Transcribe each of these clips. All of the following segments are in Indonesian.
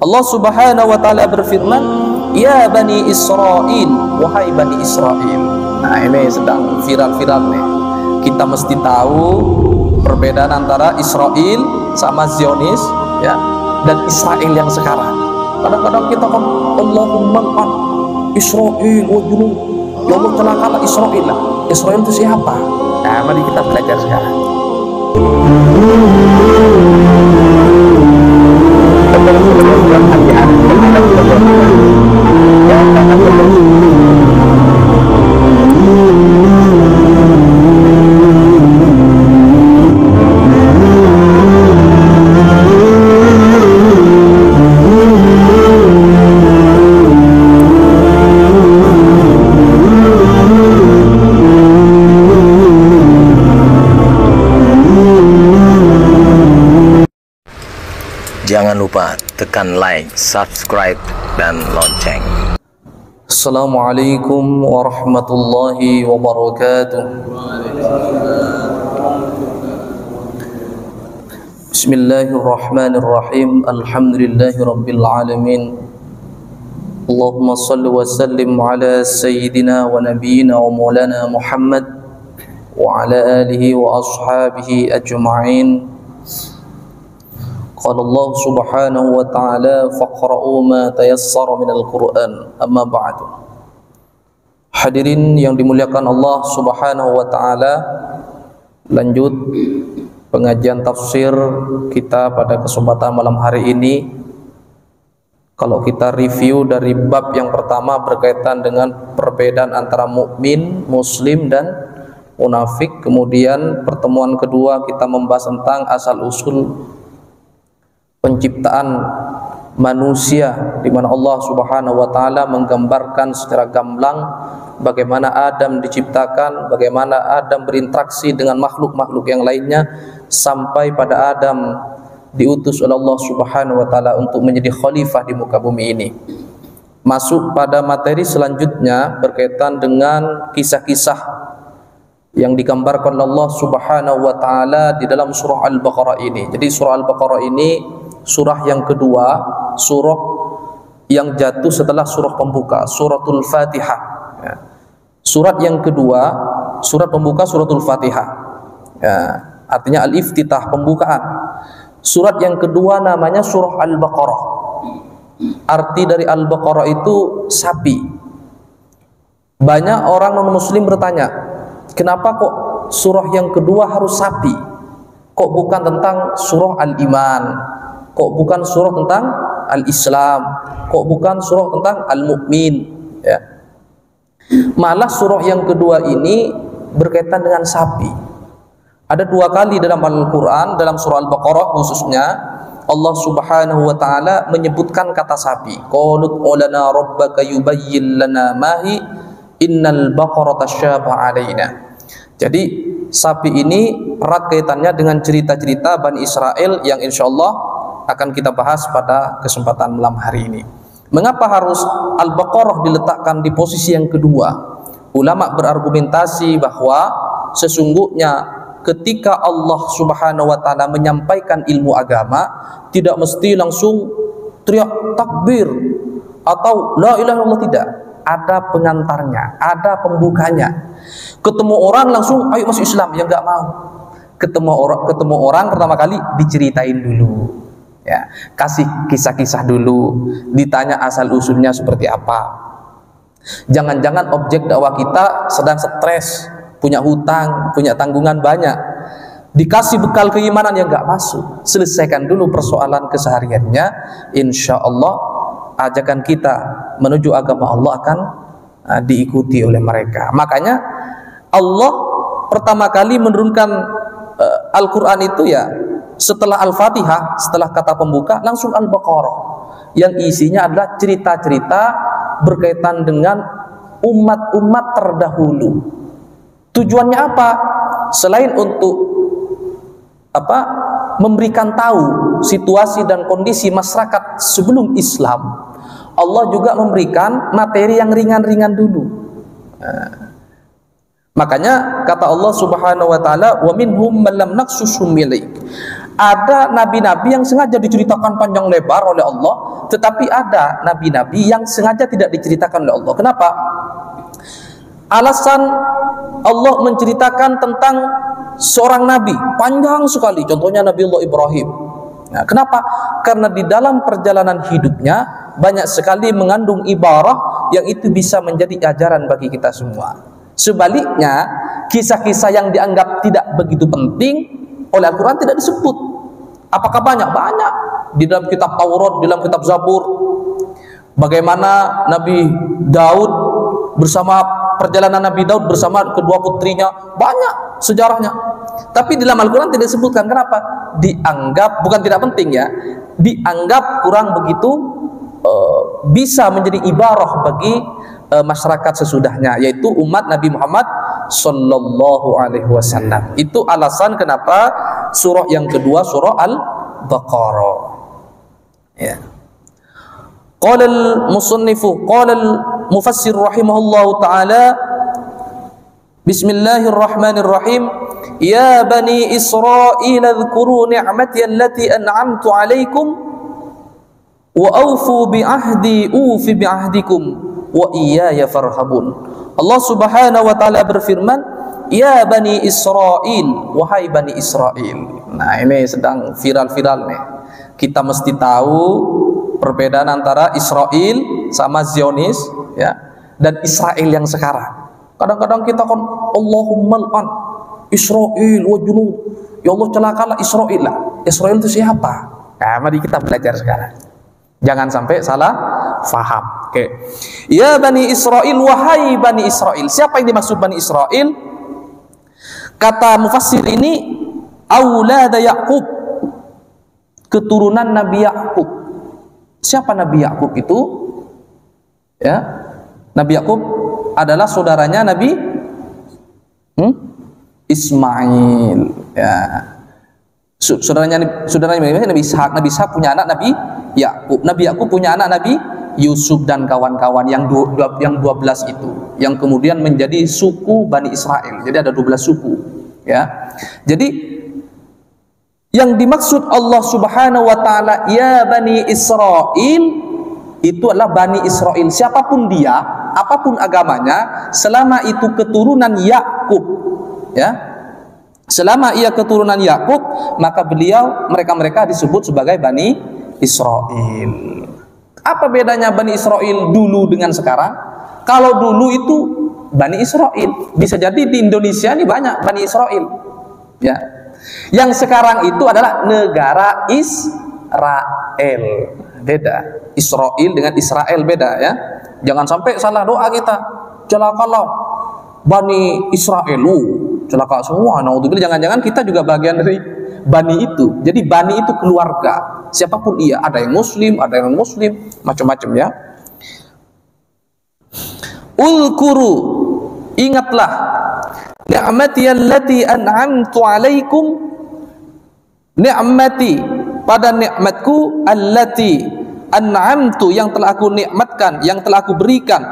Allah Subhanahu wa taala berfirman, "Ya Bani Israil, wahai Bani Israil." Nah, ini sedang viral-viral nih. Kita mesti tahu perbedaan antara Israel sama Zionis, ya, dan Israel yang sekarang. Kadang-kadang kita kan Allahumma an Israel wa junub. Ya Allah, celakalah Israel lah. Israel itu siapa? Nah, mari kita belajar sekarang. Jangan lupa tekan like, subscribe, dan lonceng. Assalamualaikum warahmatullahi wabarakatuh. Bismillahirrahmanirrahim. Alhamdulillahi rabbil alamin. Allahumma salli wa sallim ala sayyidina wa nabiyyina wa maulana Muhammad wa ala alihi wa ashabihi ajma'in. Qala Allah Subhanahu wa ta'ala, faqra'u ma tayassara minal Qur'an, amma ba'du. Hadirin yang dimuliakan Allah Subhanahu wa ta'ala, lanjut pengajian tafsir kita pada kesempatan malam hari ini. Kalau kita review dari bab yang pertama berkaitan dengan perbedaan antara mukmin, muslim, dan munafik. Kemudian pertemuan kedua kita membahas tentang asal-usul penciptaan manusia, di mana Allah Subhanahu wa taala menggambarkan secara gamblang bagaimana Adam diciptakan, bagaimana Adam berinteraksi dengan makhluk-makhluk yang lainnya sampai pada Adam diutus oleh Allah Subhanahu wa taala untuk menjadi khalifah di muka bumi ini. Masuk pada materi selanjutnya berkaitan dengan kisah-kisah yang digambarkan oleh Allah Subhanahu wa taala di dalam surah Al-Baqarah ini. Jadi surah Al-Baqarah ini surah yang kedua, surah yang jatuh setelah surah pembuka, suratul Fatihah. Ya. Surat yang kedua, surat pembuka suratul Fatihah. Ya. Artinya al-iftitah, pembukaan. Surat yang kedua namanya surah Al-Baqarah. Arti dari Al-Baqarah itu sapi. Banyak orang non-muslim bertanya, kenapa kok surah yang kedua harus sapi? Kok bukan tentang surah Al-Iman? Kok bukan surah tentang Al-Islam? Kok bukan surah tentang Al-Mu'min? Ya. Malah surah yang kedua ini berkaitan dengan sapi. Ada dua kali dalam Al-Quran, dalam surah Al-Baqarah khususnya, Allah Subhanahu wa ta'ala menyebutkan kata sapi. Qalut ulana rabbaka yubayyin lana mahi innal baqarata syaba alaina. Jadi sapi ini erat kaitannya dengan cerita-cerita Bani Israel yang insya Allah akan kita bahas pada kesempatan malam hari ini. Mengapa harus Al-Baqarah diletakkan di posisi yang kedua? Ulama berargumentasi bahwa sesungguhnya ketika Allah Subhanahu wa ta'ala menyampaikan ilmu agama, tidak mesti langsung teriak takbir atau la ilaha illallah, tidak. Ada pengantarnya, ada pembukanya. Ketemu orang langsung ayo masuk Islam, ya enggak mau. Ketemu orang pertama kali diceritain dulu. Ya, kasih kisah-kisah dulu, ditanya asal usulnya seperti apa. Jangan-jangan objek dakwah kita sedang stres, punya hutang, punya tanggungan banyak, dikasih bekal keimanan yang nggak masuk. Selesaikan dulu persoalan kesehariannya, insya Allah ajakan kita menuju agama Allah akan diikuti oleh mereka. Makanya Allah pertama kali menurunkan Al-Quran itu ya setelah Al-Fatihah, setelah kata pembuka langsung Al-Baqarah yang isinya adalah cerita-cerita berkaitan dengan umat-umat terdahulu. Tujuannya apa? Selain untuk memberikan tahu situasi dan kondisi masyarakat sebelum Islam, Allah juga memberikan materi yang ringan-ringan dulu. Makanya kata Allah Subhanahu wa taala, wa minhum man lam naqsusum ilaik. Ada nabi-nabi yang sengaja diceritakan panjang lebar oleh Allah, tetapi ada nabi-nabi yang sengaja tidak diceritakan oleh Allah. Kenapa? Alasan Allah menceritakan tentang seorang nabi panjang sekali, contohnya Nabi Allah Ibrahim. Nah, kenapa? Karena di dalam perjalanan hidupnya banyak sekali mengandung ibarah yang itu bisa menjadi ajaran bagi kita semua. Sebaliknya, kisah-kisah yang dianggap tidak begitu penting oleh Al-Quran tidak disebut. Apakah banyak? Banyak. Di dalam kitab Taurat, di dalam kitab Zabur, bagaimana Nabi Daud bersama perjalanan Nabi Daud bersama kedua putrinya, banyak sejarahnya. Tapi di dalam Al-Quran tidak disebutkan. Kenapa? Dianggap, bukan tidak penting ya, dianggap kurang begitu bisa menjadi ibarah bagi masyarakat sesudahnya, yaitu umat Nabi Muhammad Sallallahu Alaihi Wasallam. Itu alasan kenapa surah yang kedua, surah Al-Baqarah. Ya. Qala al-musannifu, qala al-mufassir rahimahullahu ta'ala, Bismillahirrahmanirrahim. Ya bani Israil adhkuru ni'mati allati an'amtu 'alaikum wa awfu bi'ahdi ufi bi'ahdikum wa iyaya farhabun. Allah Subhanahu wa taala berfirman, ya bani Israil, wahai bani Israil. Nah, ini sedang viral-viral nih. Kita mesti tahu perbedaan antara Israel sama Zionis ya, dan Israel yang sekarang. Kadang-kadang kita kan Allahumma al'an Israel wa junud, ya Allah celakalah Israel lah. Israel itu siapa? Nah, mari kita belajar sekarang. Jangan sampai salah faham. Oke. Ya Bani Israel, wahai Bani Israel. Siapa yang dimaksud Bani Israel? Kata mufassir ini, aulada Yaqub, keturunan Nabi Yaqub. Siapa Nabi Yaqub itu? Ya. Nabi Yaqub adalah saudaranya Nabi Ismail. Ya. Saudaranya Nabi Ishak. Nabi Ishak punya anak Nabi Yakub. Nabi Yakub punya anak Nabi Yusuf dan kawan-kawan yang 12 itu, yang kemudian menjadi suku Bani Israel. Jadi ada 12 suku ya. Jadi yang dimaksud Allah Subhanahu wa taala ya Bani Israel itu adalah Bani Israel, siapapun dia, apapun agamanya, selama itu keturunan Yakub ya. Selama ia keturunan Yakub, maka mereka disebut sebagai Bani Israel. Apa bedanya Bani Israel dulu dengan sekarang? Kalau dulu itu Bani Israel, bisa jadi di Indonesia ini banyak Bani Israel. Ya. Yang sekarang itu adalah negara Israel. Beda. Israel dengan Israel beda ya. Jangan sampai salah doa kita. Celakalah Bani Israel. Celaka semua. Naudzubillah, jangan-jangan kita juga bagian dari Bani itu. Jadi Bani itu keluarga. Siapapun ia, ada yang muslim, ada yang non-muslim, macam-macam ya. Ulkuru, ingatlah ni'mati allati an'amtu 'alaikum, ni'mati, pada nikmatku, allati an'amtu, yang telah aku nikmatkan, yang telah aku berikan,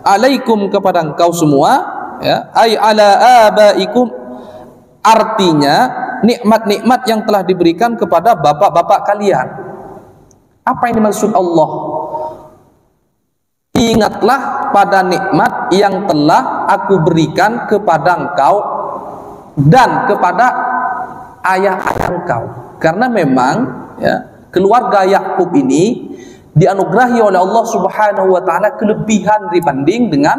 'alaikum, kepada engkau semua ya, ay ala abaikum, artinya nikmat-nikmat yang telah diberikan kepada bapak-bapak kalian. Apa yang dimaksud Allah? Ingatlah pada nikmat yang telah aku berikan kepada engkau dan kepada ayah-ayah engkau. Karena memang ya, keluarga Yakub ini dianugerahi oleh Allah Subhanahu wa taala kelebihan dibanding dengan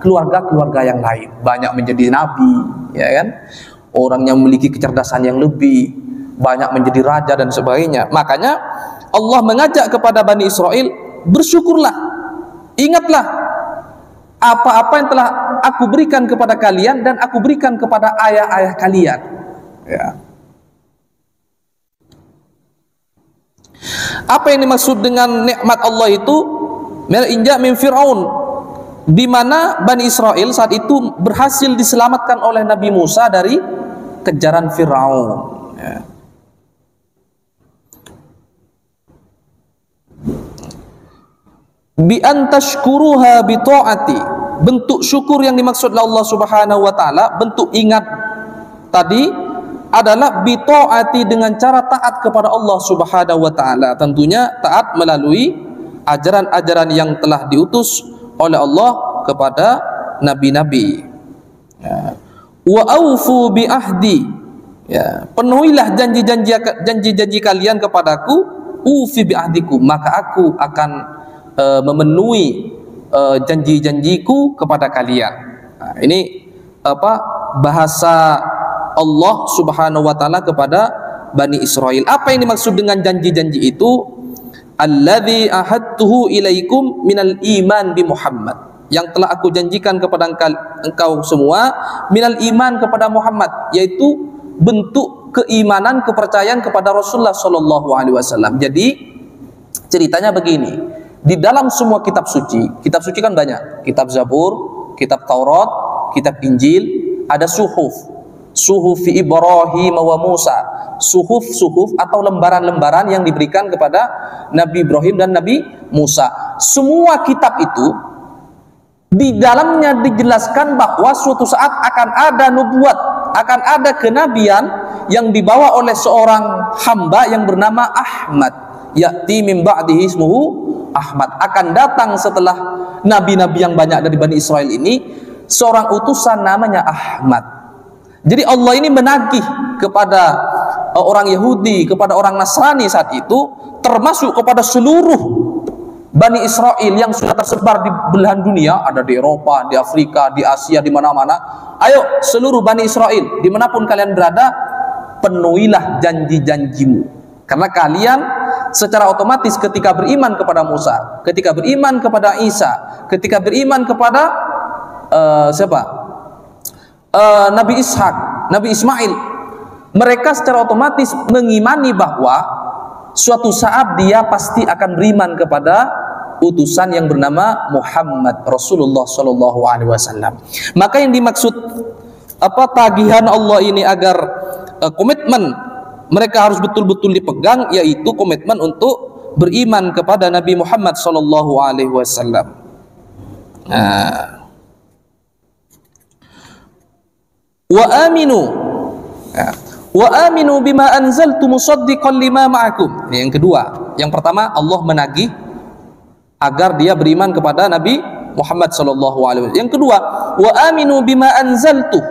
keluarga-keluarga yang lain. Banyak menjadi nabi, ya kan? Orang yang memiliki kecerdasan yang lebih, banyak menjadi raja dan sebagainya. Makanya Allah mengajak kepada Bani Israel, bersyukurlah, ingatlah apa-apa yang telah aku berikan kepada kalian dan aku berikan kepada ayah-ayah kalian ya. Apa yang dimaksud dengan nikmat Allah itu? Inja min Fir'aun, di mana Bani Israel saat itu berhasil diselamatkan oleh Nabi Musa dari kejaran Fir'aun ya. Bi antashkuruha bi ta'ati, bentuk syukur yang dimaksud oleh Allah Subhanahu wa taala, bentuk ingat tadi adalah bitaati, dengan cara taat kepada Allah Subhanahu wa taala. Tentunya taat melalui ajaran-ajaran yang telah diutus oleh Allah kepada nabi-nabi. Ya. Wa aufu bi ahdi, ya, penuhilah janji-janji kalian kepadaku, ufi bi ahdiku, maka aku akan memenuhi janji-janjiku kepada kalian. Nah, ini bahasa Allah Subhanahu wa taala kepada Bani Israel. Apa yang dimaksud dengan janji-janji itu? Alladzi ahadtuhu ilaikum minal iman bi Muhammad, yang telah aku janjikan kepada engkau semua, minal iman kepada Muhammad, yaitu bentuk keimanan, kepercayaan kepada Rasulullah sallallahu alaihi wasallam. Jadi ceritanya begini, di dalam semua kitab suci kan banyak, kitab Zabur, kitab Taurat, kitab Injil, ada suhuf Ibrahim wa Musa, suhuf atau lembaran-lembaran yang diberikan kepada Nabi Ibrahim dan Nabi Musa. Semua kitab itu di dalamnya dijelaskan bahwa suatu saat akan ada nubuat, akan ada kenabian yang dibawa oleh seorang hamba yang bernama Ahmad. Ya'ti min ba'dihi ismuhu Ahmad. Akan datang setelah nabi-nabi yang banyak dari Bani Israel ini seorang utusan namanya Ahmad. Jadi Allah ini menagih kepada orang Yahudi, kepada orang Nasrani saat itu, termasuk kepada seluruh Bani Israel yang sudah tersebar di belahan dunia, ada di Eropa, di Afrika, di Asia, di mana-mana. Ayo seluruh Bani Israel, dimanapun kalian berada, penuhilah janji-janjimu. Karena kalian secara otomatis ketika beriman kepada Musa, ketika beriman kepada Isa, ketika beriman kepada Nabi Ishak, Nabi Ismail, mereka secara otomatis mengimani bahwa suatu saat dia pasti akan beriman kepada utusan yang bernama Muhammad Rasulullah Shallallahu Alaihi Wasallam. Maka yang dimaksud tagihan Allah ini agar komitmen mereka harus betul-betul dipegang, yaitu komitmen untuk beriman kepada Nabi Muhammad Shallallahu Alaihi Wasallam. Wa aminu bima anzaltu musaddiqan lima ma'akum. Ini yang kedua. Yang pertama, Allah menagih agar dia beriman kepada Nabi Muhammad sallallahu alaihi wasallam. Yang kedua, wa aminu bima anzaltu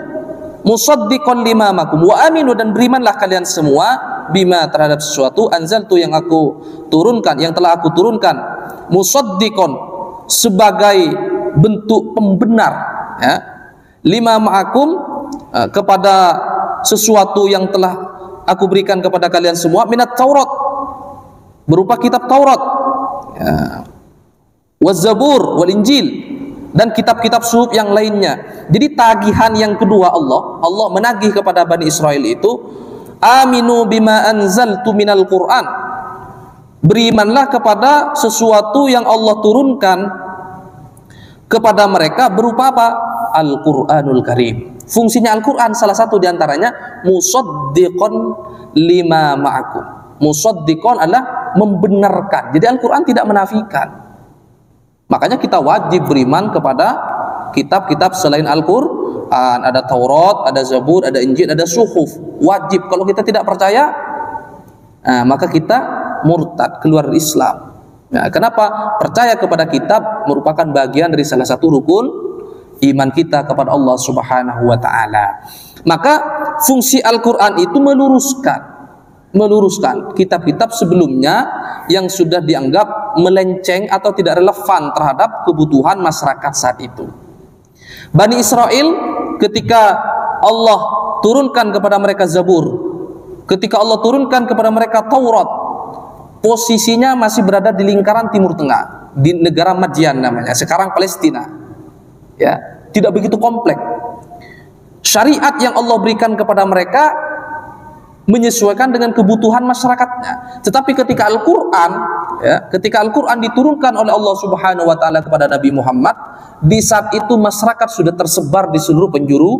musaddiqan lima ma'akum. Wa aminu, dan berimanlah kalian semua bima, terhadap sesuatu, anzaltu yang aku turunkan, yang telah aku turunkan, musaddiqan sebagai bentuk pembenar, ya, lima ma'akum, kepada sesuatu yang telah aku berikan kepada kalian semua, minat Taurat, berupa kitab Taurat, ya, waz-Zabur wal Injil, dan kitab-kitab suhuf yang lainnya. Jadi tagihan yang kedua Allah menagih kepada Bani Israel itu, aminu bima anzaltu minal Qur'an, berimanlah kepada sesuatu yang Allah turunkan kepada mereka berupa apa? Al-Qur'anul Karim. Fungsinya Al-Quran salah satu diantaranya musaddiqon lima ma'akum. Musaddiqon adalah membenarkan. Jadi Al-Quran tidak menafikan. Makanya kita wajib beriman kepada kitab-kitab selain Al-Quran. Ada Taurat, ada Zabur, ada Injil, ada suhuf. Wajib. Kalau kita tidak percaya, maka kita murtad, keluar dari Islam. Nah, kenapa? Percaya kepada kitab merupakan bagian dari salah satu rukun iman kita kepada Allah Subhanahu wa taala. Maka fungsi Al-Qur'an itu meluruskan kitab-kitab sebelumnya yang sudah dianggap melenceng atau tidak relevan terhadap kebutuhan masyarakat saat itu. Bani Israel ketika Allah turunkan kepada mereka Zabur, ketika Allah turunkan kepada mereka Taurat, posisinya masih berada di lingkaran Timur Tengah, di negara Madian namanya, sekarang Palestina. Ya, tidak begitu kompleks. Syariat yang Allah berikan kepada mereka menyesuaikan dengan kebutuhan masyarakatnya. Tetapi ketika Al-Qur'an, ya, ketika Al-Qur'an diturunkan oleh Allah Subhanahu wa taala kepada Nabi Muhammad, di saat itu masyarakat sudah tersebar di seluruh penjuru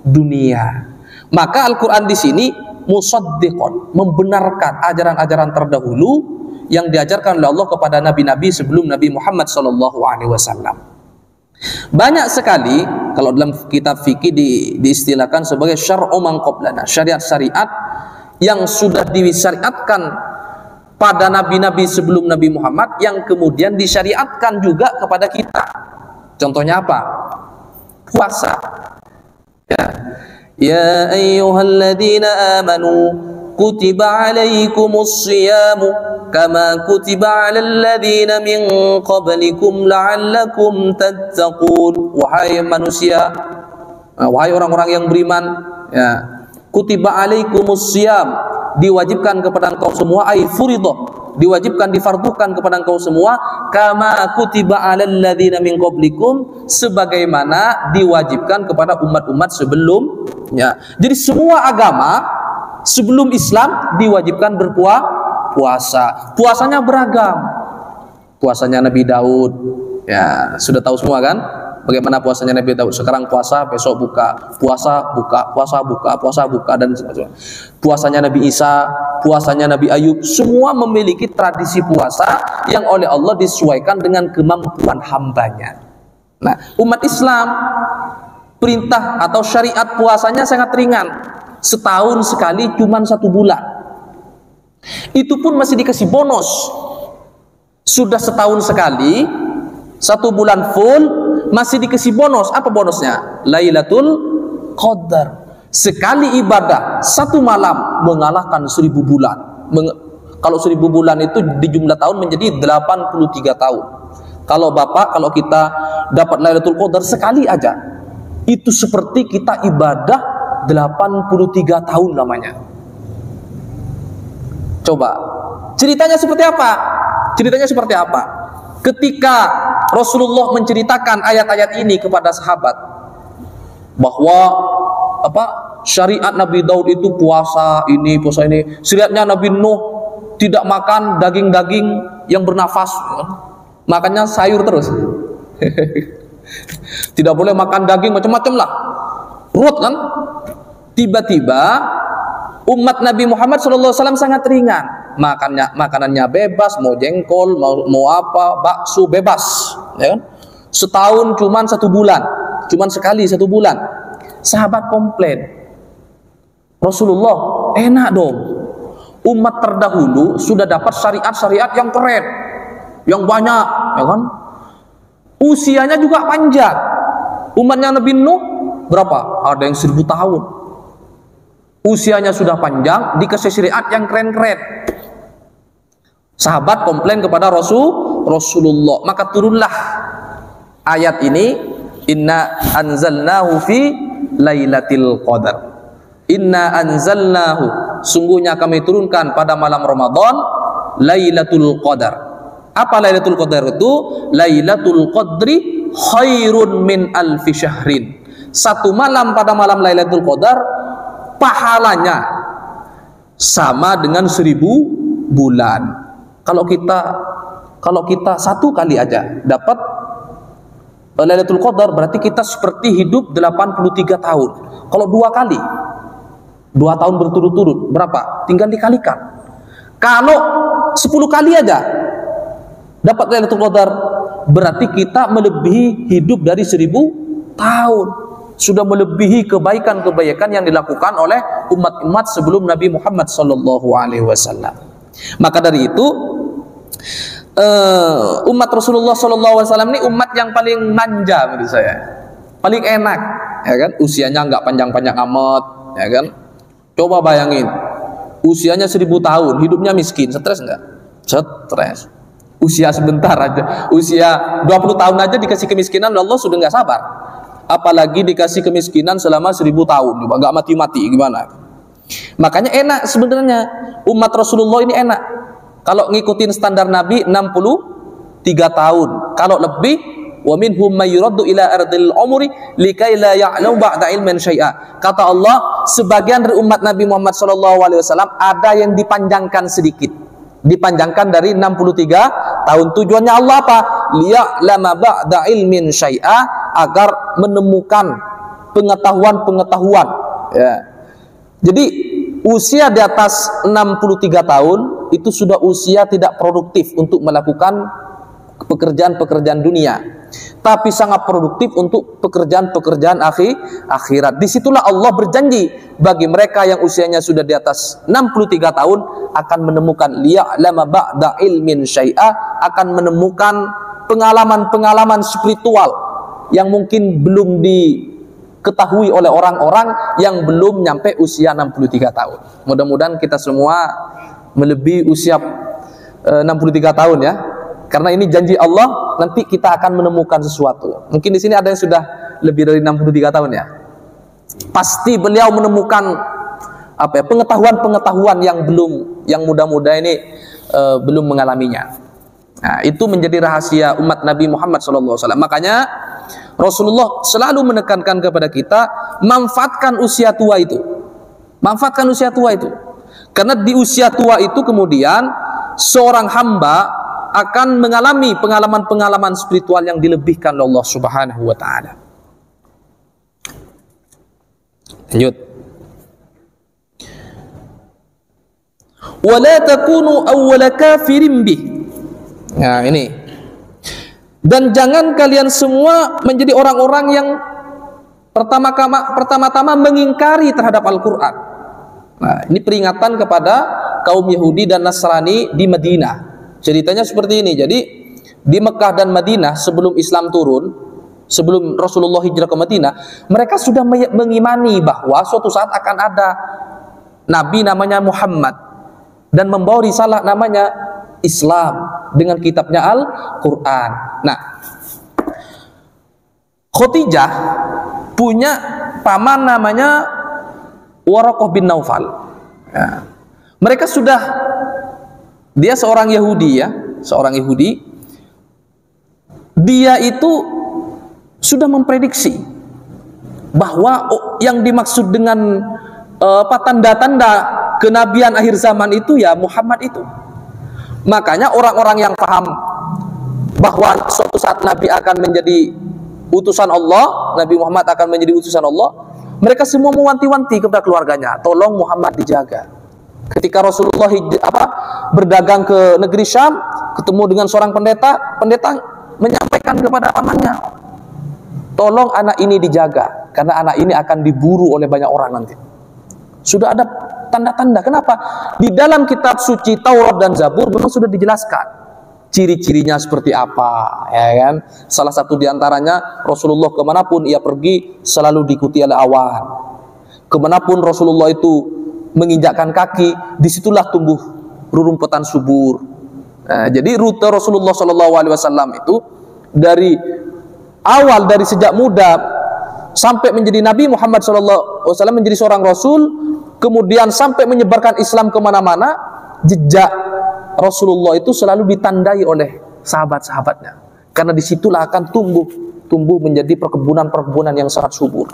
dunia. Maka Al-Qur'an di sini musaddiqon, membenarkan ajaran-ajaran terdahulu yang diajarkan oleh Allah kepada nabi-nabi sebelum Nabi Muhammad sallallahu alaihi wasallam. Banyak sekali kalau dalam kitab fikih diistilahkan sebagai syar'u man qablana, syariat-syariat yang sudah disyariatkan pada nabi-nabi sebelum Nabi Muhammad yang kemudian disyariatkan juga kepada kita. Contohnya apa? Puasa. Ya ayyuhalladzina amanu kutiba alaikumus siyamu kama kutiba alal ladzina min qablikum la'allakum tattaqun. Wahai manusia, wahai orang-orang yang beriman, ya, kutiba alaikumus siyam, diwajibkan kepada engkau semua, ay furidah, diwajibkan, difardukan kepada engkau semua, kama kutiba alal ladzina min qablikum, sebagaimana diwajibkan kepada umat-umat sebelumnya. Jadi semua agama sebelum Islam diwajibkan berpuasa. Puasanya beragam. Puasanya Nabi Daud, ya sudah tahu semua kan? Bagaimana puasanya Nabi Daud. Sekarang puasa, besok buka, puasa buka, puasa buka, puasa buka, dan sebagainya. Puasanya Nabi Isa, puasanya Nabi Ayub, semua memiliki tradisi puasa yang oleh Allah disesuaikan dengan kemampuan hambanya. Nah, umat Islam perintah atau syariat puasanya sangat ringan. Setahun sekali, cuma 1 bulan. Itu pun masih dikasih bonus. Sudah setahun sekali, 1 bulan full, masih dikasih bonus. Apa bonusnya? Lailatul Qadar. Sekali ibadah 1 malam mengalahkan 1000 bulan. Kalau 1000 bulan itu di jumlah tahun menjadi 83 tahun. Kalau Bapak, kalau kita dapat Lailatul Qadar sekali aja, itu seperti kita ibadah 83 tahun lamanya. Coba ceritanya seperti apa? Ceritanya seperti apa? Ketika Rasulullah menceritakan ayat-ayat ini kepada sahabat, bahwa syariat Nabi Daud itu puasa ini, syariatnya Nabi Nuh tidak makan daging-daging yang bernafas, makannya sayur terus. Tidak boleh makan daging macam-macam lah, ruwet kan? Tiba-tiba umat Nabi Muhammad SAW sangat ringan, makanannya bebas, mau jengkol, mau apa, bakso bebas, ya kan? Setahun cuman 1 bulan, cuman sekali 1 bulan. Sahabat komplain, Rasulullah enak dong, umat terdahulu sudah dapat syariat-syariat yang keren, yang banyak, ya kan? Usianya juga panjang. Umatnya Nabi Nuh berapa? Ada yang 1000 tahun. Usianya sudah panjang, dikasih syariat yang keren-keren. Sahabat komplain kepada Rasulullah, maka turunlah ayat ini, inna anzalnahu fi lailatul qadar. Inna anzalnahu, sungguhnya kami turunkan pada malam Ramadan Lailatul Qadar. Apa Lailatul Qadar itu? Lailatul Qadri khairun min alfi syahrin. 1 malam pada malam Lailatul Qadar pahalanya sama dengan 1000 bulan. Kalau kita 1 kali aja dapat Lailatul Qadar, berarti kita seperti hidup 83 tahun. Kalau 2 kali, 2 tahun berturut-turut, berapa? Tinggal dikalikan. Kalau 10 kali aja dapat Lailatul Qadar, berarti kita melebihi hidup dari 1000 tahun. Sudah melebihi kebaikan-kebaikan yang dilakukan oleh umat-umat sebelum Nabi Muhammad SAW. Maka dari itu umat Rasulullah SAW ini umat yang paling manja menurut saya, paling enak, ya kan? Usianya nggak panjang-panjang amat, ya kan? Coba bayangin, usianya 1000 tahun, hidupnya miskin, stres nggak? Stres. Usia sebentar aja, usia 20 tahun aja dikasih kemiskinan, Allah sudah nggak sabar. Apalagi dikasih kemiskinan selama 1000 tahun, coba nggak mati-mati gimana? Makanya enak sebenarnya, umat Rasulullah ini enak. Kalau ngikutin standar Nabi 63 tahun, kalau lebih, wa minhum may yuraddu ila ardil umri likai la ya'lamu ba'da ilmin syai'a. Kata Allah, sebagian dari umat Nabi Muhammad SAW ada yang dipanjangkan sedikit, dipanjangkan dari 63 tahun. Tujuannya Allah apa? Liya'lama ba'da ilmin syai'a, agar menemukan pengetahuan-pengetahuan, ya. Jadi usia di atas 63 tahun itu sudah usia tidak produktif untuk melakukan pekerjaan-pekerjaan dunia. tapi sangat produktif untuk pekerjaan-pekerjaan akhirat. Disitulah Allah berjanji bagi mereka yang usianya sudah di atas 63 tahun akan menemukan liya'lama ba'da ilmin syai'a, akan menemukan pengalaman-pengalaman spiritual yang mungkin belum diketahui oleh orang-orang yang belum nyampe usia 63 tahun. Mudah-mudahan kita semua melebihi usia 63 tahun ya. Karena ini janji Allah, nanti kita akan menemukan sesuatu. Mungkin di sini ada yang sudah lebih dari 63 tahun ya. Pasti beliau menemukan pengetahuan-pengetahuan yang muda-muda ini belum mengalaminya. Nah, itu menjadi rahasia umat Nabi Muhammad SAW. Makanya Rasulullah selalu menekankan kepada kita, manfaatkan usia tua itu. Manfaatkan usia tua itu. Karena di usia tua itu kemudian seorang hamba akan mengalami pengalaman-pengalaman spiritual yang dilebihkan oleh Allah Subhanahu wa taala. Lanjut. Wala takunu awwala kafirin bih. Nah, ini. Dan jangan kalian semua menjadi orang-orang yang pertama-tama mengingkari terhadap Al-Qur'an. Nah, ini peringatan kepada kaum Yahudi dan Nasrani di Madinah. Ceritanya seperti ini. Jadi di Mekah dan Madinah sebelum Islam turun, sebelum Rasulullah hijrah ke Madinah, mereka sudah mengimani bahwa suatu saat akan ada nabi namanya Muhammad dan membawa risalah namanya Islam dengan kitabnya Al-Quran. Nah, Khadijah punya paman namanya Waraqah bin Naufal. Ya. Mereka dia seorang Yahudi ya, seorang Yahudi. Dia itu sudah memprediksi bahwa yang dimaksud dengan tanda-tanda kenabian akhir zaman itu ya Muhammad itu. Makanya orang-orang yang paham bahwa suatu saat Nabi akan menjadi utusan Allah, Nabi Muhammad akan menjadi utusan Allah, mereka semua mewanti-wanti kepada keluarganya, tolong Muhammad dijaga. Ketika Rasulullah berdagang ke negeri Syam, ketemu dengan seorang pendeta menyampaikan kepada pamannya, tolong anak ini dijaga, karena anak ini akan diburu oleh banyak orang nanti. Sudah ada tanda-tanda. Kenapa? Di dalam kitab suci Taurat dan Zabur memang sudah dijelaskan ciri-cirinya seperti apa, ya kan? Salah satu diantaranya Rasulullah kemanapun ia pergi selalu diikuti oleh awan. Kemanapun Rasulullah itu menginjakkan kaki, disitulah tumbuh rerumputan subur. Nah, jadi rute Rasulullah SAW itu dari awal, dari sejak muda sampai menjadi Nabi Muhammad SAW, menjadi seorang Rasul, kemudian sampai menyebarkan Islam kemana-mana, jejak Rasulullah itu selalu ditandai oleh sahabat-sahabatnya. Karena disitulah akan tumbuh menjadi perkebunan-perkebunan yang sangat subur.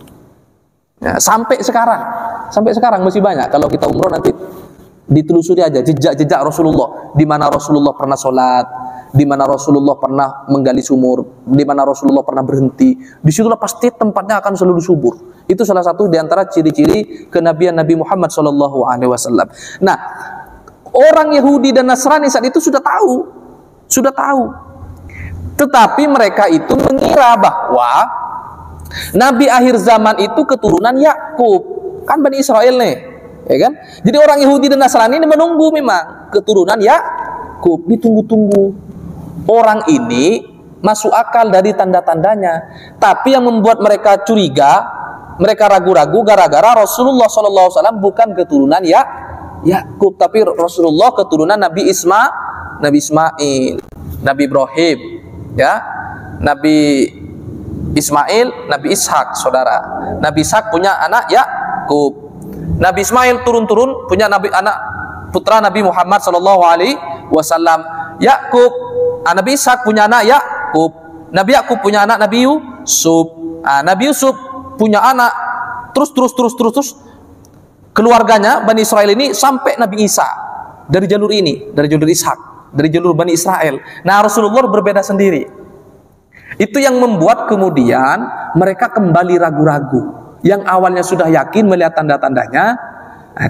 Ya, sampai sekarang masih banyak. Kalau kita umroh nanti ditelusuri aja jejak-jejak Rasulullah, di mana Rasulullah pernah sholat, di mana Rasulullah pernah menggali sumur, di mana Rasulullah pernah berhenti. Disitulah pasti tempatnya akan selalu subur. Itu salah satu diantara ciri-ciri kenabian Nabi Muhammad SAW. Nah, orang Yahudi dan Nasrani saat itu sudah tahu. Tetapi mereka itu mengira bahwa Nabi akhir zaman itu keturunan Yakub, kan Bani Israel nih, ya kan? Jadi orang Yahudi dan Nasrani ini menunggu memang keturunan Yakub, ditunggu-tunggu. Orang ini masuk akal dari tanda-tandanya, tapi yang membuat mereka curiga, mereka ragu-ragu gara-gara Rasulullah SAW bukan keturunan Yakub, tapi Rasulullah keturunan Nabi Ismail, Nabi Ibrahim, ya, Nabi Ismail, Nabi Ishak, saudara. Nabi Ishak punya anak Yakub. Nabi Ismail turun-turun punya anak putra Nabi Muhammad SAW. Yakub, Nabi Ishak punya anak Yakub. Nabi Yakub punya anak Nabi Yusuf. Nabi Yusuf punya anak terus keluarganya Bani Israel ini sampai Nabi Isa dari jalur ini, dari jalur Ishak, dari jalur Bani Israel. Nah, Rasulullah berbeda sendiri. Itu yang membuat kemudian mereka kembali ragu-ragu. Yang awalnya sudah yakin melihat tanda-tandanya,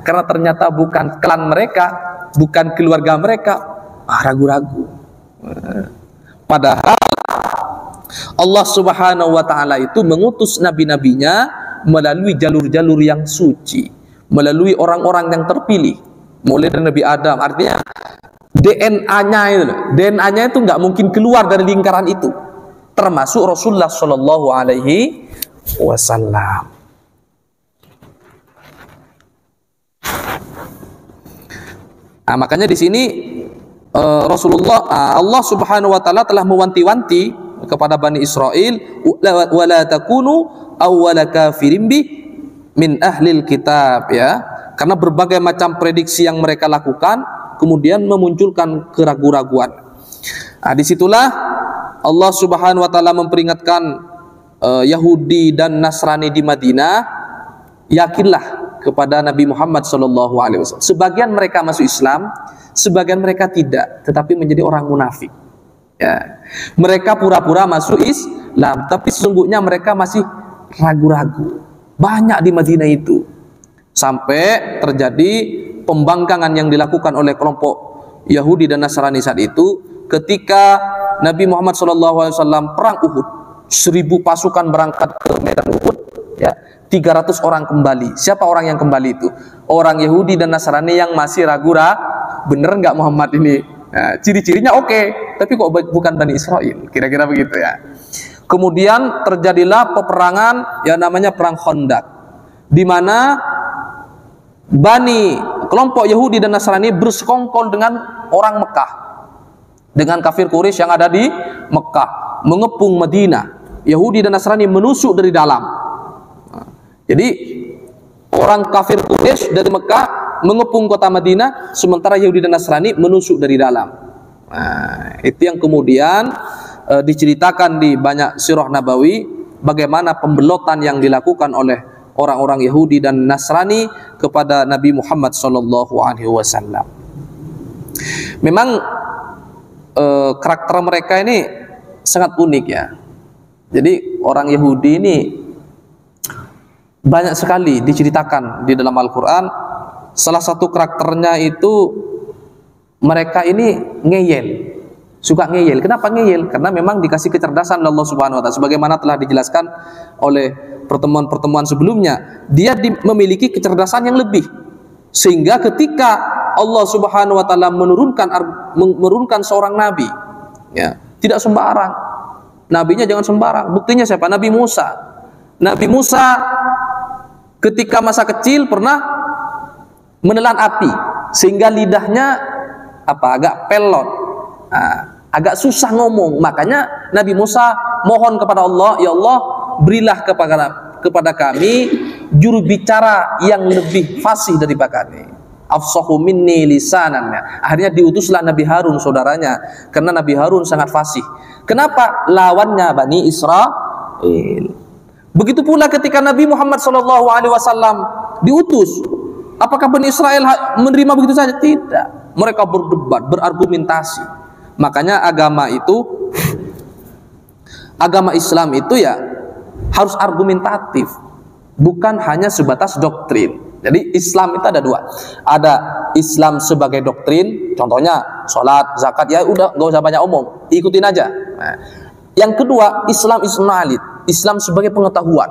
karena ternyata bukan klan mereka, bukan keluarga mereka, ragu-ragu. Padahal Allah Subhanahu wa taala itu mengutus nabi-nabinya melalui jalur-jalur yang suci, melalui orang-orang yang terpilih, mulai dari Nabi Adam. Artinya DNA-nya itu nggak mungkin keluar dari lingkaran itu, termasuk Rasulullah Shallallahu Alaihi Wasallam. Nah, makanya di sini Allah Subhanahu wa taala telah mewanti-wanti kepada Bani Israel, wala takunu awwala kafirin bi min ahlil kitab, ya, karena berbagai macam prediksi yang mereka lakukan kemudian memunculkan keraguan-raguan. Nah, disitulah Allah Subhanahu wa taala memperingatkan Yahudi dan Nasrani di Madinah, yakinlah kepada Nabi Muhammad SAW. Sebagian mereka masuk Islam, sebagian mereka tidak, tetapi menjadi orang munafik. Ya. Mereka pura-pura masuk Islam, tapi sesungguhnya mereka masih ragu-ragu. Banyak di Madinah itu, sampai terjadi pembangkangan yang dilakukan oleh kelompok Yahudi dan Nasrani saat itu. Ketika Nabi Muhammad SAW perang Uhud, 1000 pasukan berangkat ke medan Uhud, ya, 300 orang kembali. Siapa orang yang kembali itu? Orang Yahudi dan Nasrani yang masih ragu-ragu, bener nggak Muhammad ini? Nah, ciri-cirinya oke, tapi kok bukan Bani Israel, kira-kira begitu ya. Kemudian terjadilah peperangan yang namanya perang Khandaq, di mana kelompok Yahudi dan Nasrani bersekongkol dengan orang Mekah, dengan kafir Quraisy yang ada di Mekah, mengepung Madinah. Yahudi dan Nasrani menusuk dari dalam. Jadi orang kafir Quraisy dari Mekah mengepung kota Madinah, sementara Yahudi dan Nasrani menusuk dari dalam. Nah, itu yang kemudian diceritakan di banyak sirah Nabawi, bagaimana pembelotan yang dilakukan oleh orang-orang Yahudi dan Nasrani kepada Nabi Muhammad SAW. Memang karakter mereka ini sangat unik ya. Jadi orang Yahudi ini banyak sekali diceritakan di dalam Al-Quran. Salah satu karakternya itu mereka ini ngeyel, suka ngeyel. Kenapa ngeyel? Karena memang dikasih kecerdasan oleh Allah Subhanahu wa taala, sebagaimana telah dijelaskan oleh pertemuan-pertemuan sebelumnya. Dia memiliki kecerdasan yang lebih, sehingga ketika Allah Subhanahu wa taala menurunkan seorang nabi, ya, tidak sembarang. Nabinya jangan sembarang. Buktinya siapa? Nabi Musa. Nabi Musa ketika masa kecil pernah menelan api sehingga lidahnya agak pelot, agak susah ngomong. Makanya Nabi Musa mohon kepada Allah, ya Allah, berilah kepada kami juru bicara yang lebih fasih daripada kami, afsahu minni lisanan. Akhirnya diutuslah Nabi Harun, saudaranya, karena Nabi Harun sangat fasih. Kenapa? Lawannya Bani Israel. Begitu pula ketika Nabi Muhammad SAW diutus, apakah Bani Israel menerima begitu saja? Tidak. Mereka berdebat, berargumentasi. Makanya agama Islam itu ya harus argumentatif, bukan hanya sebatas doktrin. Jadi Islam itu ada dua. Ada Islam sebagai doktrin, contohnya sholat, zakat, ya udah nggak usah banyak omong, ikutin aja. Nah, yang kedua, Islam ismailid, Islam sebagai pengetahuan.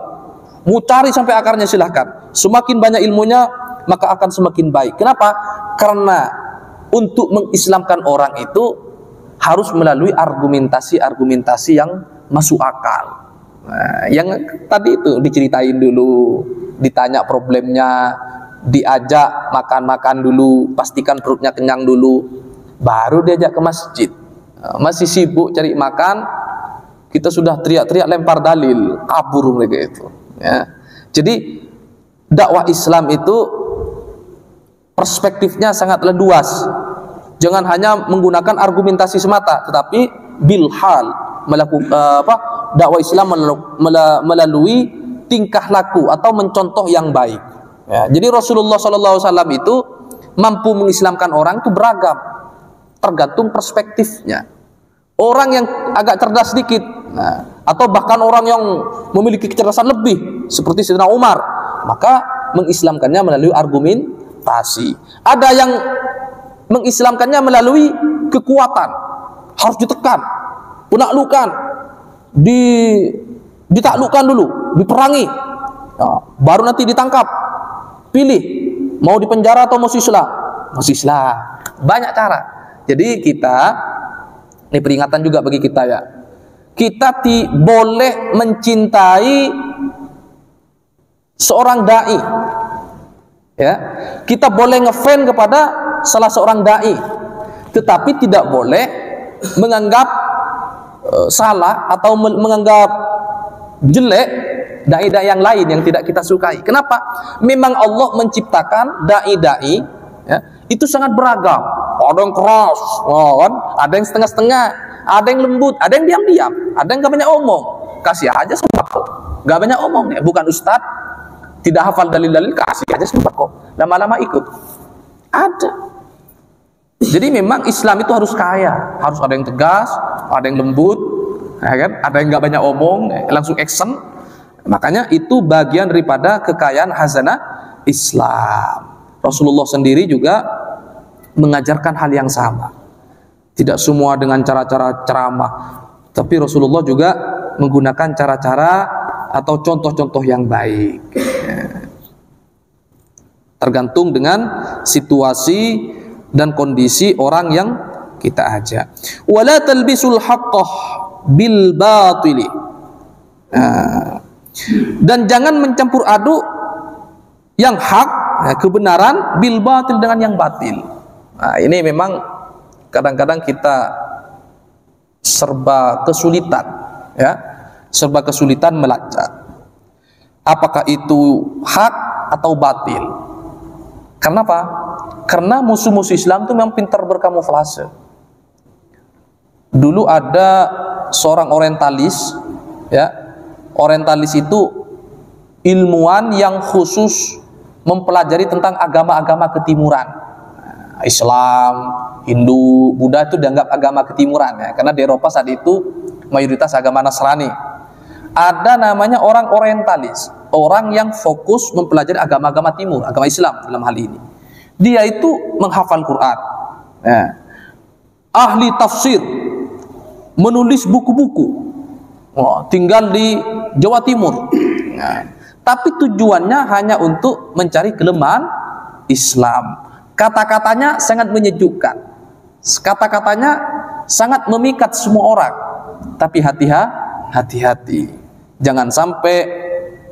Mau cari sampai akarnya silahkan. Semakin banyak ilmunya, maka akan semakin baik. Kenapa? Karena untuk mengislamkan orang itu harus melalui argumentasi-argumentasi yang masuk akal. Nah, yang tadi itu diceritain dulu, ditanya problemnya, diajak makan-makan dulu, pastikan perutnya kenyang dulu, baru diajak ke masjid. Masih sibuk cari makan, kita sudah teriak-teriak lempar dalil, kabur mereka itu. Ya. Jadi dakwah Islam itu perspektifnya sangatlah luas. Jangan hanya menggunakan argumentasi semata, tetapi bilhal, melakukan dakwah Islam melalui tingkah laku atau mencontoh yang baik. Ya, jadi Rasulullah SAW itu mampu mengislamkan orang itu beragam, tergantung perspektifnya. Orang yang agak cerdas sedikit, atau bahkan orang yang memiliki kecerdasan lebih, seperti Sayyidina Umar, maka mengislamkannya melalui argumentasi. Ada yang mengislamkannya melalui kekuatan, harus ditekan, penaklukan. ditaklukkan dulu, diperangi, baru nanti ditangkap, pilih mau dipenjara atau mau sislah. Banyak cara. Jadi kita, ini peringatan juga bagi kita ya, kita boleh mencintai seorang dai ya, kita boleh ngefan kepada salah seorang dai, tetapi tidak boleh menganggap salah atau menganggap jelek dai-dai yang lain yang tidak kita sukai. Kenapa? Memang Allah menciptakan dai-dai ya, itu sangat beragam. Ada yang keras, ada yang setengah-setengah, ada yang lembut, ada yang diam-diam, ada yang gak banyak omong. Kasih aja sembako, gak banyak omong ya. Bukan ustadz, tidak hafal dalil-dalil, kasih aja sembako, lama-lama ikut. Ada. Jadi memang Islam itu harus kaya, harus ada yang tegas, ada yang lembut, ya kan? Ada yang gak banyak omong, langsung action. Makanya itu bagian daripada kekayaan hazanah Islam. Rasulullah sendiri juga mengajarkan hal yang sama. Tidak semua dengan cara-cara ceramah, tapi Rasulullah juga menggunakan cara-cara atau contoh-contoh yang baik. Tergantung dengan situasi dan kondisi orang yang kita ajak. Wala talbisul haqqah bil batili. Dan jangan mencampur aduk yang hak, kebenaran, bil batil, dengan yang batil. Nah, ini memang kadang-kadang kita serba kesulitan ya, serba kesulitan melacak apakah itu hak atau batil. Kenapa? Karena musuh-musuh Islam itu memang pintar berkamuflase. Dulu ada seorang orientalis ya, orientalis itu ilmuwan yang khusus mempelajari tentang agama-agama ketimuran. Islam, Hindu, Buddha itu dianggap agama ketimuran ya, karena di Eropa saat itu mayoritas agama Nasrani. Ada namanya orang orientalis, orang yang fokus mempelajari agama-agama timur, agama Islam dalam hal ini. Dia itu menghafal Quran ya, ahli tafsir, menulis buku-buku, tinggal di Jawa Timur ya. Tapi tujuannya hanya untuk mencari kelemahan Islam. Kata-katanya sangat menyejukkan, kata-katanya sangat memikat semua orang. Tapi hati-hati, jangan sampai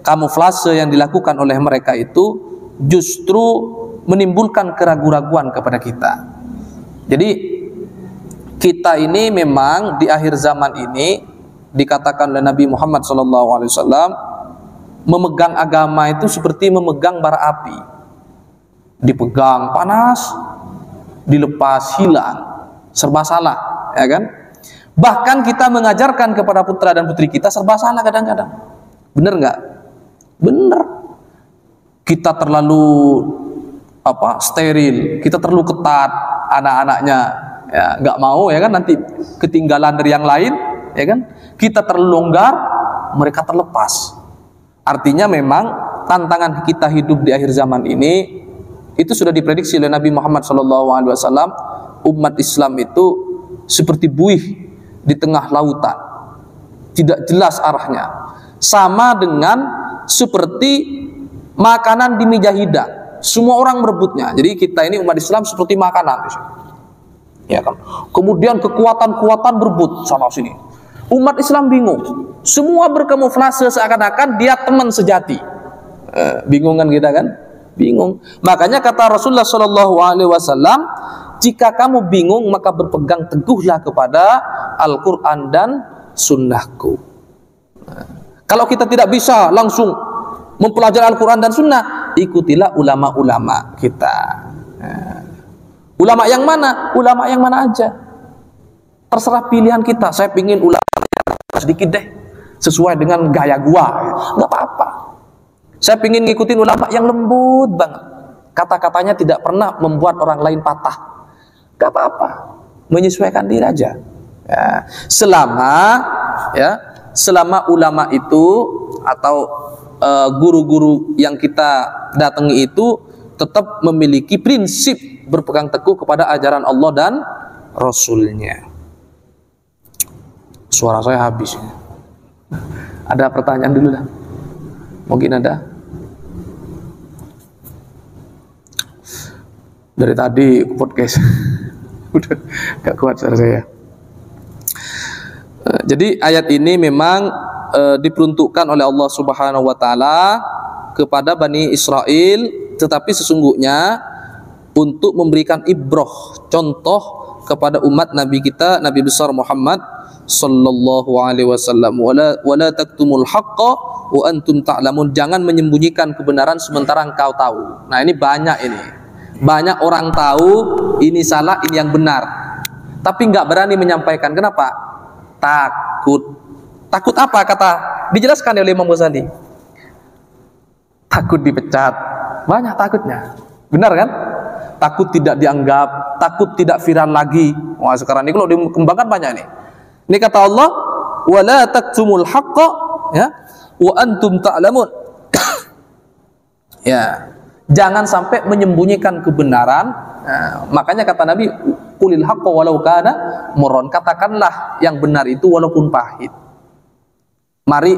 kamuflase yang dilakukan oleh mereka itu justru menimbulkan keraguan-raguan kepada kita. Jadi kita ini memang di akhir zaman ini dikatakan oleh Nabi Muhammad SAW, memegang agama itu seperti memegang bara api. Dipegang panas, dilepas hilang, serba salah, ya kan? Bahkan kita mengajarkan kepada putra dan putri kita serba salah kadang-kadang. Bener nggak? Bener. Kita terlalu steril, kita terlalu ketat anak-anaknya, ya nggak mau ya kan, nanti ketinggalan dari yang lain, ya kan? Kita terlalu longgar, mereka terlepas. Artinya memang tantangan kita hidup di akhir zaman ini itu sudah diprediksi oleh Nabi Muhammad SAW. Umat Islam itu seperti buih di tengah lautan, tidak jelas arahnya, sama dengan seperti makanan di meja hidang, semua orang merebutnya. Jadi kita ini umat Islam seperti makanan, ya kan? Kemudian kekuatan-kekuatan berebut sana sini. Umat Islam bingung, semua berkamuflase seakan-akan dia teman sejati. Bingung kan kita kan? Bingung. Makanya kata Rasulullah SAW, jika kamu bingung maka berpegang teguhlah kepada Al-Quran dan Sunnahku. Kalau kita tidak bisa langsung mempelajari Al-Quran dan Sunnah, ikutilah ulama-ulama kita. Ulama yang mana? Ulama yang mana aja. Terserah pilihan kita. Saya pingin ulama sedikit deh, sesuai dengan gaya gua, nggak apa-apa. Saya pingin ngikutin ulama yang lembut banget, kata-katanya tidak pernah membuat orang lain patah, gak apa-apa, menyesuaikan diri aja ya. Selama ulama itu atau guru-guru yang kita datangi itu tetap memiliki prinsip berpegang teguh kepada ajaran Allah dan Rasulnya. Suara saya habis. Ada pertanyaan dulu dah. Mungkin ada. Dari tadi podcast udah gak kuat suara saya. Jadi ayat ini memang diperuntukkan oleh Allah Subhanahu wa taala kepada Bani Israel, tetapi sesungguhnya untuk memberikan ibroh, contoh kepada umat Nabi kita, Nabi besar Muhammad sallallahu alaihi wasallam. Wala taktumul haqqa wa antum ta'lamun. Jangan menyembunyikan kebenaran sementara engkau tahu. Nah, ini banyak ini. Banyak orang tahu ini salah, ini yang benar, tapi nggak berani menyampaikan. Kenapa? Takut. Takut apa? Kata dijelaskan oleh Imam Ghazali. Takut dipecat. Banyak takutnya. Benar kan? Takut tidak dianggap, takut tidak viral lagi. Wah, sekarang ini kalau dikembangkan banyak nih. Ini kata Allah, wala taktumul haqqa ya wa antum ta'lamun. Ya. Jangan sampai menyembunyikan kebenaran. Nah, makanya kata Nabi, qulil haqqa walau kana murran. Katakanlah yang benar itu walaupun pahit. Mari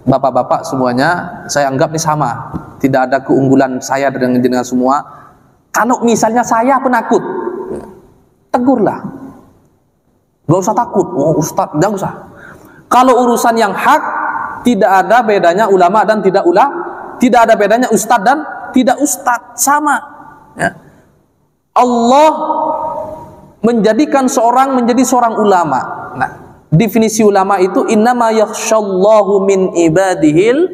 bapak-bapak semuanya, saya anggap ini sama. Tidak ada keunggulan saya dengan semua. Kalau misalnya saya penakut, tegurlah. Gak usah takut. Oh, Ustaz, gak usah. Kalau urusan yang hak, tidak ada bedanya ulama dan tidak tidak ada bedanya ustaz dan tidak ustaz, sama ya. Allah menjadikan seorang menjadi seorang ulama. Nah, definisi ulama itu innama yakhsyallahu min ibadihil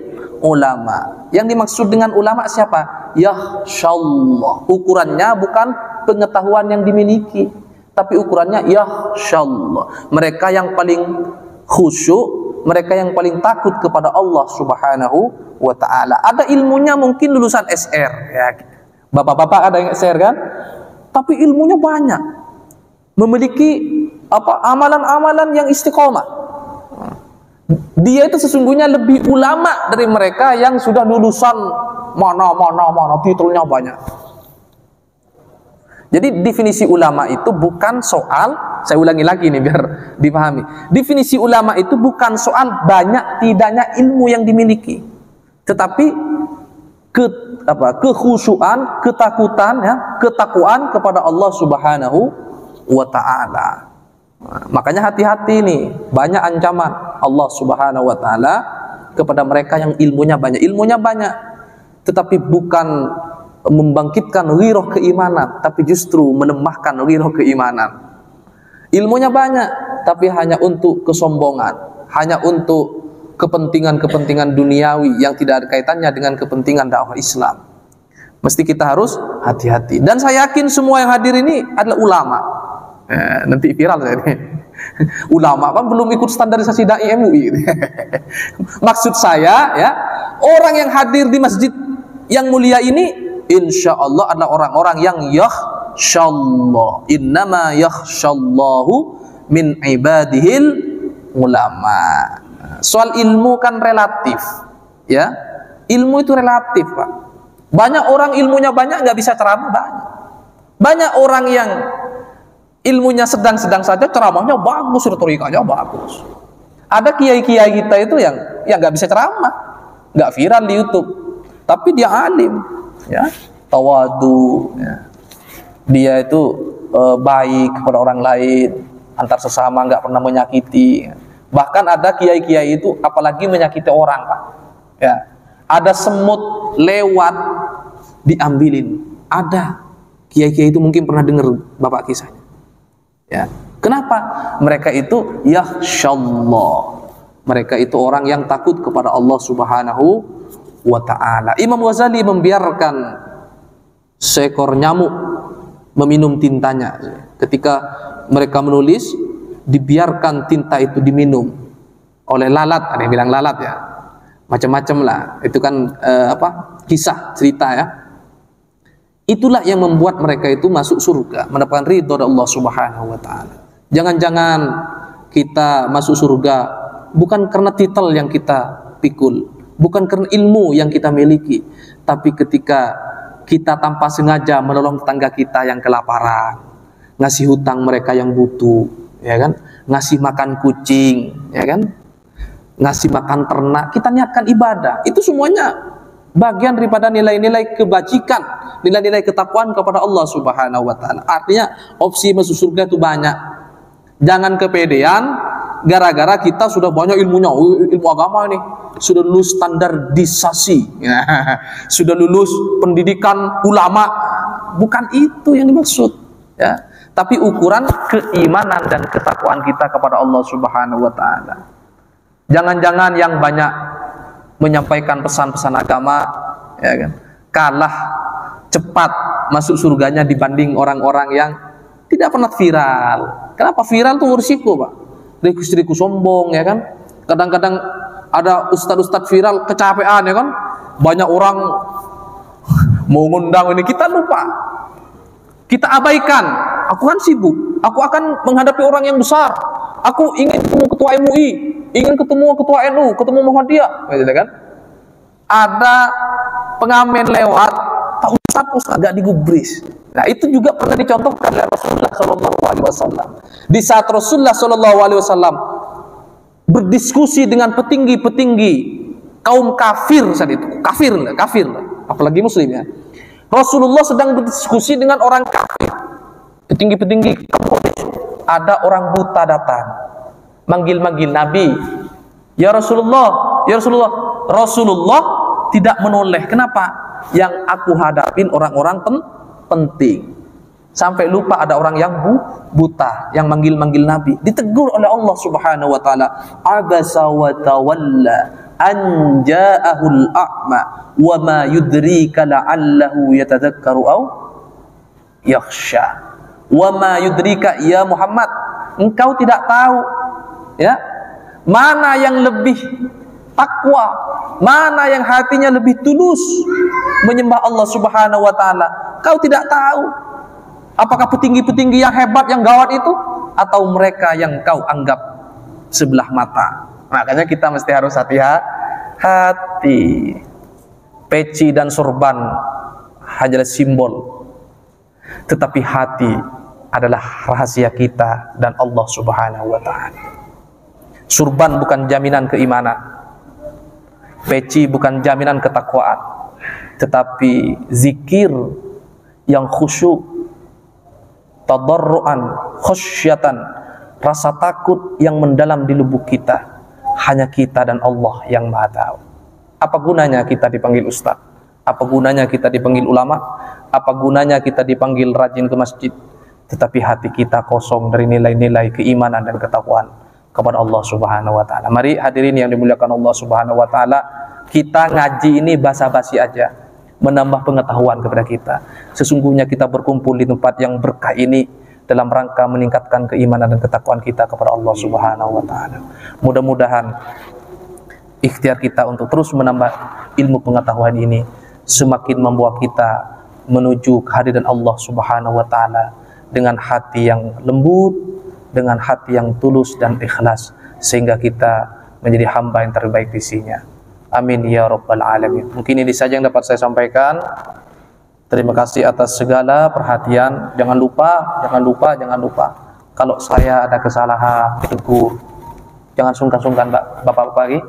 ulama. Yang dimaksud dengan ulama siapa? Yakhsyallah. Ukurannya bukan pengetahuan yang dimiliki, tapi ukurannya yakhsyallah. Mereka yang paling khusyuk, mereka yang paling takut kepada Allah Subhanahu wa ta'ala. Ada ilmunya mungkin lulusan SR ya. Bapak-bapak ada yang SR kan? Tapi ilmunya banyak. Memiliki amalan-amalan yang istiqomah. Dia itu sesungguhnya lebih ulama dari mereka yang sudah lulusan mana titelnya banyak. Jadi definisi ulama itu bukan soal, saya ulangi lagi nih biar dipahami. Definisi ulama itu bukan soal banyak tidaknya ilmu yang dimiliki, tetapi kekhusyuan, ketakutan ya, ketakwaan kepada Allah Subhanahu wa ta'ala. Makanya hati-hati nih, banyak ancaman Allah Subhanahu wa ta'ala kepada mereka yang ilmunya banyak, tetapi bukan membangkitkan ghirah keimanan, tapi justru melemahkan ghirah keimanan. Ilmunya banyak, tapi hanya untuk kesombongan, hanya untuk kepentingan-kepentingan duniawi yang tidak ada kaitannya dengan kepentingan dakwah Islam. Mesti kita harus hati-hati. Dan saya yakin semua yang hadir ini adalah ulama. Nanti viral saya ini. Ulama kan belum ikut standarisasi dai MUI. Maksud saya ya, orang yang hadir di masjid yang mulia ini insya Allah adalah orang-orang yang yakhsyallah. Innama yakhsyallahu min ibadihil ulama. Soal ilmu kan relatif ya. Ilmu itu relatif, Pak. Banyak orang ilmunya banyak nggak bisa ceramah banyak. Banyak orang yang ilmunya sedang-sedang saja ceramahnya bagus, retorikanya bagus. Ada kiai-kiai kita itu yang nggak bisa ceramah, nggak viral di YouTube, tapi dia alim ya, tawadu ya. Dia itu baik kepada orang lain, antar sesama, nggak pernah menyakiti. Bahkan ada kiai-kiai itu apalagi menyakiti orang, Pak ya. Ada semut lewat diambilin. Ada kiai-kiai itu mungkin pernah dengar bapak kisahnya ya. Kenapa? Mereka itu yakhsyallah. Mereka itu orang yang takut kepada Allah Subhanahu wa ta'ala. Imam Ghazali membiarkan seekor nyamuk meminum tintanya. Ketika mereka menulis, dibiarkan tinta itu diminum oleh lalat. Ada yang bilang lalat ya, macam-macam lah. Itu kan kisah cerita ya. Itulah yang membuat mereka itu masuk surga, mendapatkan ridho dari Allah Subhanahu wa ta'ala. Jangan-jangan kita masuk surga bukan karena titel yang kita pikul, bukan karena ilmu yang kita miliki, tapi ketika kita tanpa sengaja menolong tetangga kita yang kelaparan, ngasih hutang mereka yang butuh, ya kan? Ngasih makan kucing, ya kan? ngasih makan ternak, kita niatkan ibadah. Itu semuanya bagian daripada nilai-nilai kebajikan, nilai-nilai ketakwaan kepada Allah Subhanahu wa taala. Artinya opsi masuk surga itu banyak. Jangan kepedean gara-gara kita sudah banyak ilmunya, ilmu agama ini, sudah lulus standarisasi, sudah lulus pendidikan ulama. Bukan itu yang dimaksud, ya. Tapi ukuran keimanan dan ketakwaan kita kepada Allah Subhanahu wa taala. Jangan-jangan yang banyak menyampaikan pesan-pesan agama, ya kan, kalah cepat masuk surganya dibanding orang-orang yang tidak pernah viral. Kenapa viral tuh berisiko, Pak? Riku sombong, ya kan. Kadang-kadang ada ustadz-ustadz viral kecapean, ya kan. Banyak orang mau ngundang ini, kita lupa, kita abaikan. Aku kan sibuk, aku akan menghadapi orang yang besar. Aku ingin ketemu ketua MUI, ingin ketemu ketua NU, ketemu Muhammadiyah, gitu kan. Ada pengamen lewat, Pak Ustadz agak digubris. Nah, itu juga pernah dicontohkan oleh Rasulullah SAW. Di saat Rasulullah SAW berdiskusi dengan petinggi-petinggi kaum kafir saat itu, kafir, apalagi muslim, ya. Rasulullah sedang berdiskusi dengan orang kafir, petinggi-petinggi. Ada orang buta datang, manggil-manggil Nabi, ya Rasulullah, ya Rasulullah. Rasulullah tidak menoleh. Kenapa? Yang aku hadapin orang-orang penting. Sampai lupa ada orang yang buta yang manggil-manggil Nabi. Ditegur oleh Allah Subhanahu wa taala, abasa wa tawalla an ja'ahul a'ma wa ma yudrika la'allahu yatadzakkaru aw yakhsha. Wa ma yudrika, ya Muhammad, engkau tidak tahu, ya, mana yang lebih takwa, mana yang hatinya lebih tulus menyembah Allah Subhanahu wa taala. Kau tidak tahu apakah petinggi-petinggi yang hebat, yang gawat itu, atau mereka yang kau anggap sebelah mata. Makanya kita mesti harus hati-hati. Peci dan sorban hanyalah simbol, tetapi hati adalah rahasia kita dan Allah Subhanahu wa taala. Surban bukan jaminan keimanan, peci bukan jaminan ketakwaan, tetapi zikir yang khusyuk, tadarruan, khusyatan, rasa takut yang mendalam di lubuk kita, hanya kita dan Allah yang Maha tahu. Apa gunanya kita dipanggil ustaz? Apa gunanya kita dipanggil ulama? Apa gunanya kita dipanggil rajin ke masjid, tetapi hati kita kosong dari nilai-nilai keimanan dan ketakwaan kepada Allah Subhanahu wa taala. Mari hadirin yang dimuliakan Allah Subhanahu wa taala, kita ngaji ini basa-basi aja, menambah pengetahuan kepada kita. Sesungguhnya kita berkumpul di tempat yang berkah ini dalam rangka meningkatkan keimanan dan ketakwaan kita kepada Allah Subhanahu wa taala. Mudah-mudahan ikhtiar kita untuk terus menambah ilmu pengetahuan ini semakin membawa kita menuju kehadiran Allah Subhanahu wa taala dengan hati yang lembut, dengan hati yang tulus dan ikhlas, sehingga kita menjadi hamba yang terbaik di sisinya. Amin ya rabbal alamin. Mungkin ini saja yang dapat saya sampaikan. Terima kasih atas segala perhatian. Jangan lupa kalau saya ada kesalahan, tegur. Jangan sungkan-sungkan, Bapak-bapak,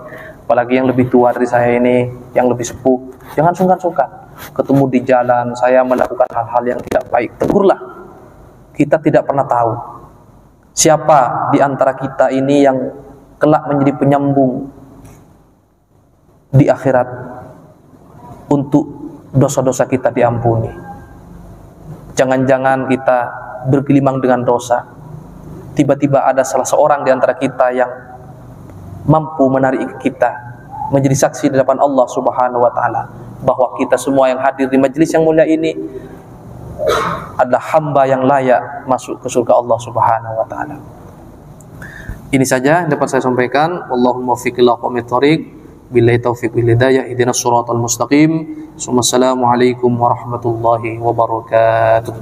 apalagi yang lebih tua dari saya ini, yang lebih sepuh. Jangan sungkan-sungkan. Ketemu di jalan saya melakukan hal-hal yang tidak baik, tegurlah. Kita tidak pernah tahu siapa di antara kita ini yang kelak menjadi penyambung di akhirat untuk dosa-dosa kita diampuni. Jangan-jangan kita bergelimang dengan dosa, tiba-tiba ada salah seorang di antara kita yang mampu menarik kita menjadi saksi di depan Allah Subhanahu wa taala bahwa kita semua yang hadir di majelis yang mulia ini adalah hamba yang layak masuk ke surga Allah Subhanahu wa taala. Ini saja yang dapat saya sampaikan. Allahumma waffiq ila aqwamit thoriq, billahi taufiq wal hidayah, ihdinas siratal mustaqim. Assalamualaikum warahmatullahi wabarakatuh.